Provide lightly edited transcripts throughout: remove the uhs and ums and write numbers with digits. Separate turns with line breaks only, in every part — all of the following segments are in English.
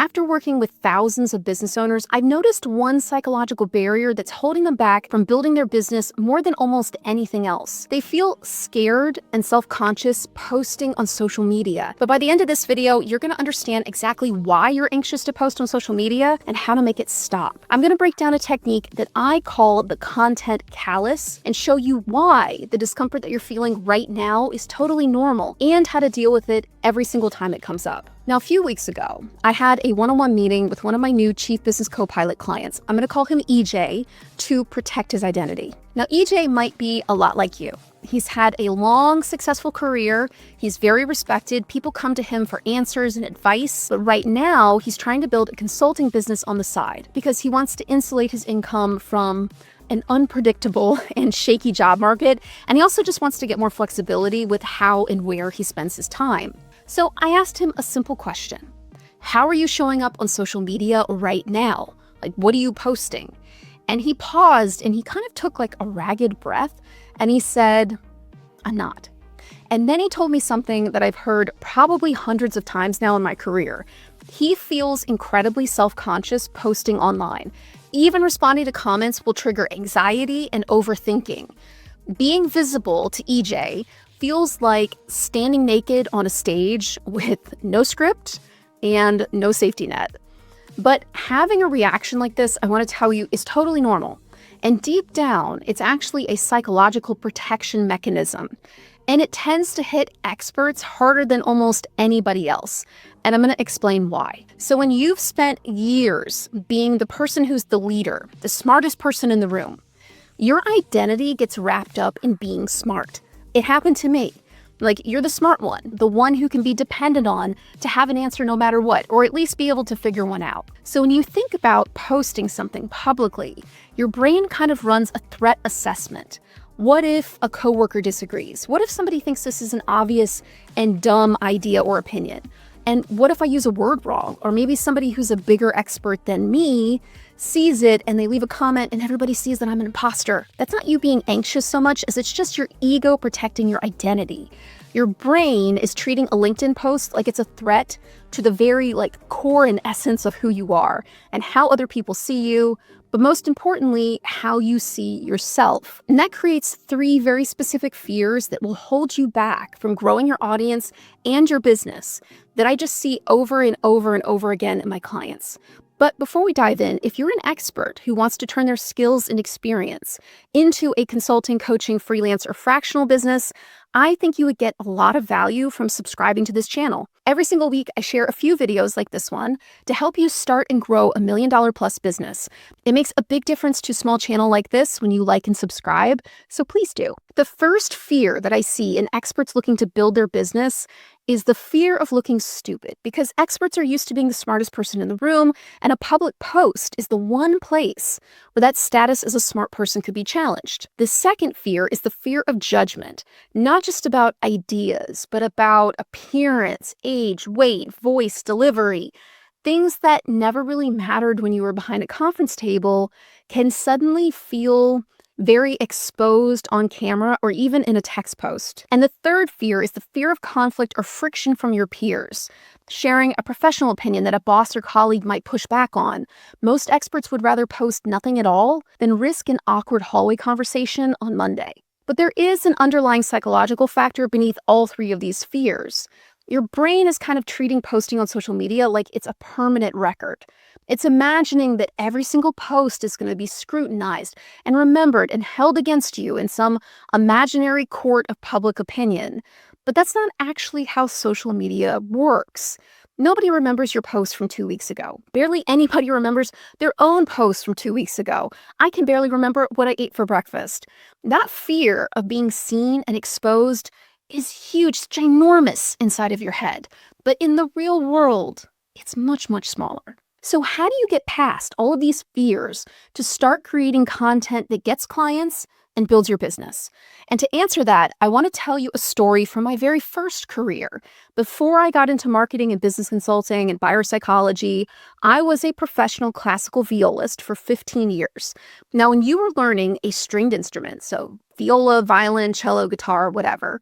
after working with thousands of business owners, I've noticed one psychological barrier that's holding them back from building their business more than almost anything else. They feel scared and self-conscious posting on social media. But by the end of this video, you're going to understand exactly why you're anxious to post on social media and how to make it stop. I'm going to break down a technique that I call the content callus and show you why the discomfort that you're feeling right now is totally normal and how to deal with it every single time it comes up. Now, a few weeks ago, I had a one-on-one meeting with one of my new Chief Business Co-Pilot clients. I'm going to call him EJ to protect his identity. Now, EJ might be a lot like you. He's had a long, successful career. He's very respected. People come to him for answers and advice. But right now, he's trying to build a consulting business on the side because he wants to insulate his income from an unpredictable and shaky job market. And he also just wants to get more flexibility with how and where he spends his time. So I asked him a simple question. How are you showing up on social media right now? Like, what are you posting? And he paused and he kind of took like a ragged breath and he said, I'm not. And then he told me something that I've heard probably hundreds of times now in my career. He feels incredibly self-conscious posting online. Even responding to comments will trigger anxiety and overthinking. Being visible to EJ feels like standing naked on a stage with no script and no safety net. But having a reaction like this, I want to tell you, is totally normal. And deep down, it's actually a psychological protection mechanism. And it tends to hit experts harder than almost anybody else. And I'm going to explain why. So when you've spent years being the person who's the leader, the smartest person in the room, your identity gets wrapped up in being smart. It happened to me. Like, you're the smart one, the one who can be dependent on to have an answer no matter what, or at least be able to figure one out. So when you think about posting something publicly, your brain kind of runs a threat assessment. What if a coworker disagrees? What if somebody thinks this is an obvious and dumb idea or opinion? And what if I use a word wrong? Or maybe somebody who's a bigger expert than me sees it and they leave a comment and everybody sees that I'm an imposter. That's not you being anxious so much as it's just your ego protecting your identity. Your brain is treating a LinkedIn post like it's a threat to the very core and essence of who you are and how other people see you, but most importantly, how you see yourself. And that creates 3 very specific fears that will hold you back from growing your audience and your business that I just see over and over and over again in my clients. But before we dive in, if you're an expert who wants to turn their skills and experience into a consulting, coaching, freelance, or fractional business, I think you would get a lot of value from subscribing to this channel. Every single week, I share a few videos like this one to help you start and grow $1 million plus business. It makes a big difference to a small channel like this when you like and subscribe, so please do. The first fear that I see in experts looking to build their business is the fear of looking stupid, because experts are used to being the smartest person in the room, and a public post is the one place where that status as a smart person could be challenged. The second fear is the fear of judgment, not just about ideas, but about appearance, age, weight, voice, delivery. Things that never really mattered when you were behind a conference table can suddenly feel very exposed on camera or even in a text post. And the third fear is the fear of conflict or friction from your peers. Sharing a professional opinion that a boss or colleague might push back on. Most experts would rather post nothing at all than risk an awkward hallway conversation on Monday. But there is an underlying psychological factor beneath all 3 of these fears. Your brain is kind of treating posting on social media like it's a permanent record. It's imagining that every single post is going to be scrutinized and remembered and held against you in some imaginary court of public opinion. But that's not actually how social media works. Nobody remembers your post from 2 weeks ago. Barely anybody remembers their own post from 2 weeks ago. I can barely remember what I ate for breakfast. That fear of being seen and exposed is huge, it's ginormous inside of your head. But in the real world, it's much, much smaller. So how do you get past all of these fears to start creating content that gets clients and builds your business? And to answer that, I want to tell you a story from my very first career. Before I got into marketing and business consulting and buyer psychology, I was a professional classical violist for 15 years. Now, when you were learning a stringed instrument, so viola, violin, cello, guitar, whatever,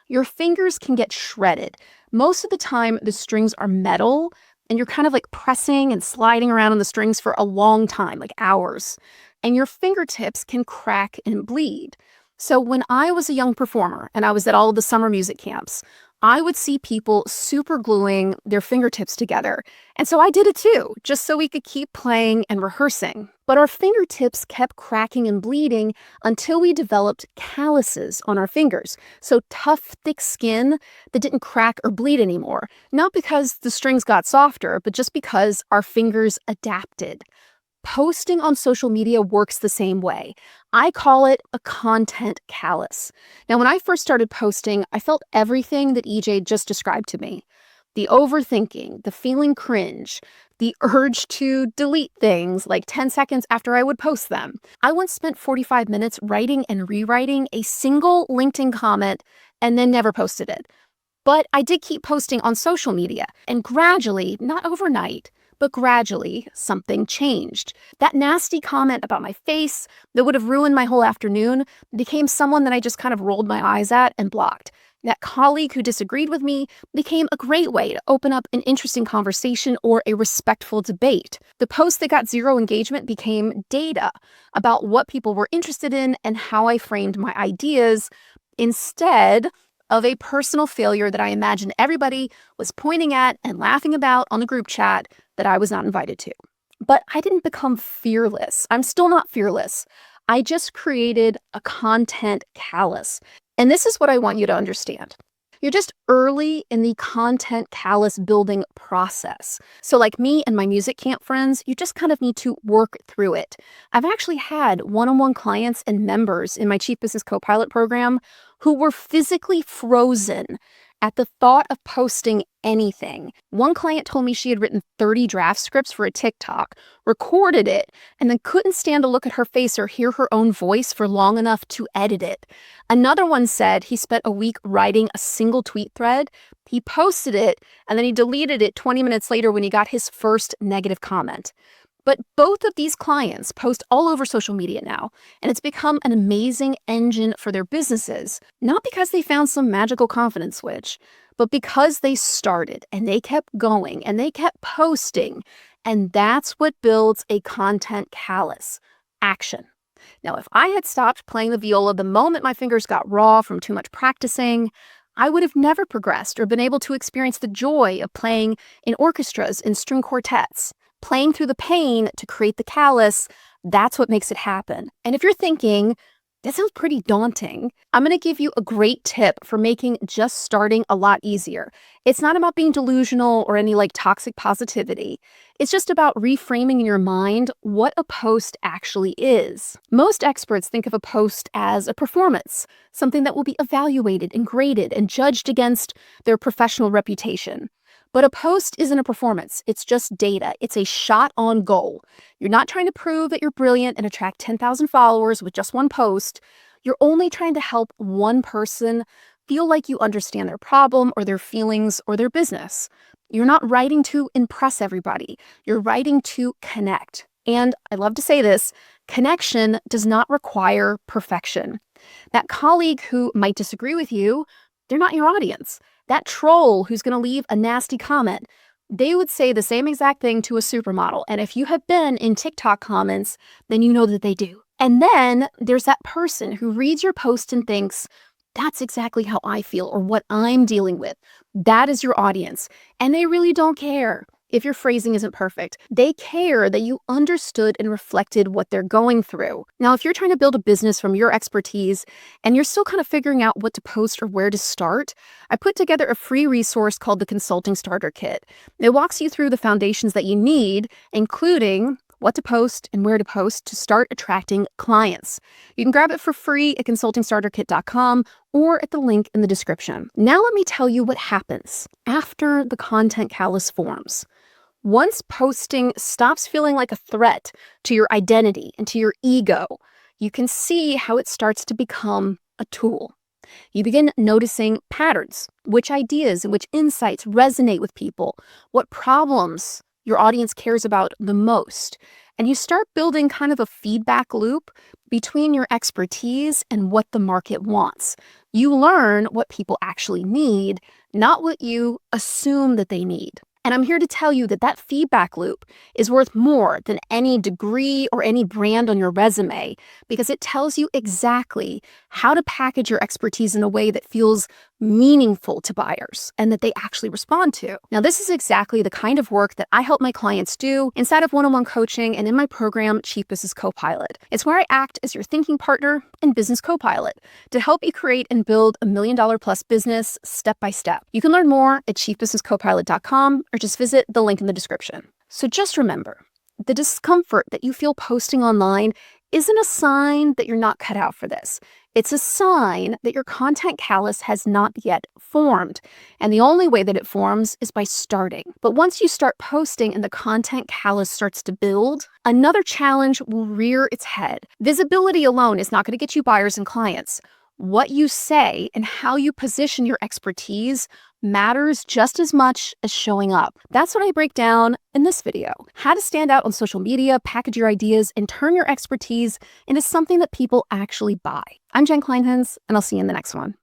your fingers can get shredded. Most of the time, the strings are metal, and you're kind of like pressing and sliding around on the strings for a long time, like hours, and your fingertips can crack and bleed. So when I was a young performer and I was at all of the summer music camps, I would see people super gluing their fingertips together. And so I did it too, just so we could keep playing and rehearsing. But our fingertips kept cracking and bleeding until we developed calluses on our fingers. So tough, thick skin that didn't crack or bleed anymore. Not because the strings got softer, but just because our fingers adapted. Posting on social media works the same way. I call it a content callus. Now, when I first started posting, I felt everything that EJ just described to me. The overthinking, the feeling cringe, the urge to delete things like 10 seconds after I would post them. I once spent 45 minutes writing and rewriting a single LinkedIn comment and then never posted it. But I did keep posting on social media, and gradually, not overnight, but gradually, something changed. That nasty comment about my face that would have ruined my whole afternoon became someone that I just kind of rolled my eyes at and blocked. That colleague who disagreed with me became a great way to open up an interesting conversation or a respectful debate. The post that got zero engagement became data about what people were interested in and how I framed my ideas instead of a personal failure that I imagined everybody was pointing at and laughing about on the group chat that I was not invited to. But I didn't become fearless. I'm still not fearless. I just created a content callus. And this is what I want you to understand. You're just early in the content callus building process. So like me and my music camp friends, you just kind of need to work through it. I've actually had one-on-one clients and members in my Chief Business Co-Pilot program who were physically frozen at the thought of posting anything. One client told me she had written 30 draft scripts for a TikTok, recorded it, and then couldn't stand to look at her face or hear her own voice for long enough to edit it. Another one said he spent a week writing a single tweet thread. He posted it, and then he deleted it 20 minutes later when he got his first negative comment. But both of these clients post all over social media now, and it's become an amazing engine for their businesses, not because they found some magical confidence switch, but because they started and they kept going and they kept posting. And that's what builds a content callus: action. Now, if I had stopped playing the viola the moment my fingers got raw from too much practicing, I would have never progressed or been able to experience the joy of playing in orchestras and string quartets. Playing through the pain to create the callus, that's what makes it happen. And if you're thinking, that sounds pretty daunting, I'm going to give you a great tip for making just starting a lot easier. It's not about being delusional or any like toxic positivity. It's just about reframing in your mind what a post actually is. Most experts think of a post as a performance, something that will be evaluated and graded and judged against their professional reputation. But a post isn't a performance. It's just data. It's a shot on goal. You're not trying to prove that you're brilliant and attract 10,000 followers with just one post. You're only trying to help one person feel like you understand their problem or their feelings or their business. You're not writing to impress everybody. You're writing to connect. And I love to say this, connection does not require perfection. That colleague who might disagree with you, they're not your audience. That troll who's going to leave a nasty comment, they would say the same exact thing to a supermodel. And if you have been in TikTok comments, then you know that they do. And then there's that person who reads your post and thinks, that's exactly how I feel or what I'm dealing with. That is your audience. And they really don't care if your phrasing isn't perfect. They care that you understood and reflected what they're going through. Now, if you're trying to build a business from your expertise and you're still kind of figuring out what to post or where to start, I put together a free resource called the Consulting Starter Kit. It walks you through the foundations that you need, including what to post and where to post to start attracting clients. You can grab it for free at consultingstarterkit.com or at the link in the description. Now let me tell you what happens after the content callus forms. Once posting stops feeling like a threat to your identity and to your ego, you can see how it starts to become a tool. You begin noticing patterns, which ideas and which insights resonate with people, what problems your audience cares about the most. And you start building kind of a feedback loop between your expertise and what the market wants. You learn what people actually need, not what you assume that they need. And I'm here to tell you that that feedback loop is worth more than any degree or any brand on your resume, because it tells you exactly how to package your expertise in a way that feels meaningful to buyers and that they actually respond to. Now, this is exactly the kind of work that I help my clients do inside of one-on-one coaching and in my program, Chief Business Co-Pilot. It's where I act as your thinking partner and business co-pilot to help you create and build $1 million plus business step by step. You can learn more at chiefbusinesscopilot.com or just visit the link in the description. So just remember, the discomfort that you feel posting online isn't a sign that you're not cut out for this. It's a sign that your content callus has not yet formed. And the only way that it forms is by starting. But once you start posting and the content callus starts to build, another challenge will rear its head. Visibility alone is not going to get you buyers and clients. What you say and how you position your expertise matters just as much as showing up. That's what I break down in this video. How to stand out on social media, package your ideas, and turn your expertise into something that people actually buy. I'm Jen Clinehens, and I'll see you in the next one.